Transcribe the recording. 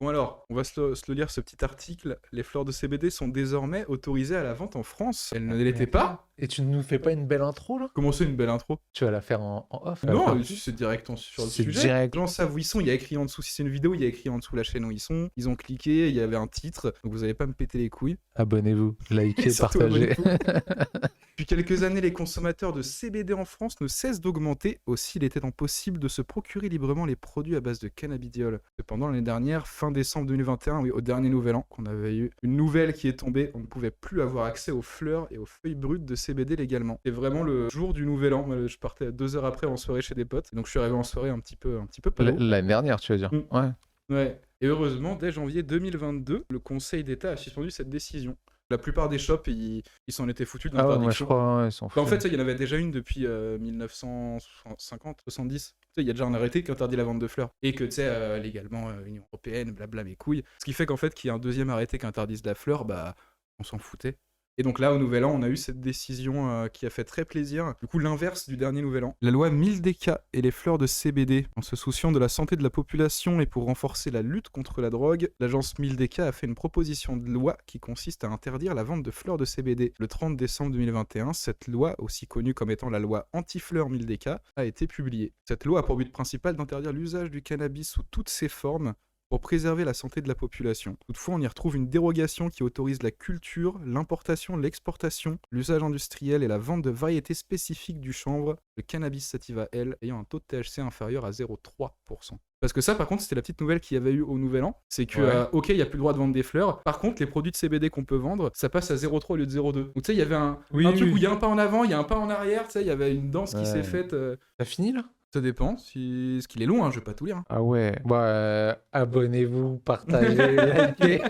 Bon alors, on va se le lire ce petit article. Les fleurs de CBD sont désormais autorisées à la vente en France. Elles ne Mais l'étaient attends, pas. et tu ne nous fais pas une belle intro là? Comment c'est une belle intro? Tu vas la faire en off, Non, pas c'est direct sur le C'est sujet. Les direct. gens savent où ils sont. Il y a écrit en dessous. Si c'est une vidéo, il y a écrit en dessous la chaîne où ils sont. Ils ont cliqué, il y avait un titre. Donc vous n'allez pas me péter les couilles. Abonnez-vous, Et likez, surtout, partagez. abonnez-vous. Depuis quelques années, les consommateurs de CBD en France ne cessent d'augmenter. Aussi, il était impossible de se procurer librement les produits à base de cannabidiol. Cependant, l'année dernière, fin décembre 2021, oui, au dernier nouvel an, qu'on avait eu une nouvelle qui est tombée, on ne pouvait plus avoir accès aux fleurs et aux feuilles brutes de CBD légalement. C'est vraiment le jour du nouvel an. Moi, je partais 2 heures après en soirée chez des potes. Donc, je suis arrivé en soirée un petit peu palo. L'année dernière, tu veux dire? Mm. Ouais. Ouais. Et heureusement, dès janvier 2022, le Conseil d'État a suspendu cette décision. La plupart des shops, ils s'en étaient foutus de Ah ouais, moi je l'interdiction. crois, ouais, ils s'en Bah, en foutent. fait, il y en avait déjà une depuis 1950, 70. Il y a déjà un arrêté qui interdit la vente de fleurs. Et que, tu sais, légalement, Union Européenne, blabla, mes couilles. Ce qui fait qu'en fait, qu'il y a un deuxième arrêté qui interdise la fleur, bah, on s'en foutait. Et donc là, au Nouvel An, on a eu cette décision qui a fait très plaisir. Du coup, l'inverse du dernier Nouvel An. La loi 1000 DK et les fleurs de CBD, en se souciant de la santé de la population et pour renforcer la lutte contre la drogue, l'agence 1000 DK a fait une proposition de loi qui consiste à interdire la vente de fleurs de CBD. Le 30 décembre 2021, cette loi, aussi connue comme étant la loi anti-fleurs 1000 DK, a été publiée. Cette loi a pour but principal d'interdire l'usage du cannabis sous toutes ses formes, pour préserver la santé de la population. Toutefois, on y retrouve une dérogation qui autorise la culture, l'importation, l'exportation, l'usage industriel et la vente de variétés spécifiques du chanvre, le cannabis sativa L, ayant un taux de THC inférieur à 0,3%. Parce que ça, par contre, c'était la petite nouvelle qu'il y avait eu au Nouvel An. C'est que, Ouais. ok, il n'y a plus le droit de vendre des fleurs. Par contre, les produits de CBD qu'on peut vendre, ça passe à 0,3 au lieu de 0,2. Donc, tu sais, il y avait un truc où il y a un pas en avant, il y a un pas en arrière. Tu sais, il y avait une danse qui s'est faite. T'as fini là? Ça dépend. Ce qu'il est long, hein, je vais pas tout lire. Ah ouais. Bah, abonnez-vous, partagez, likez.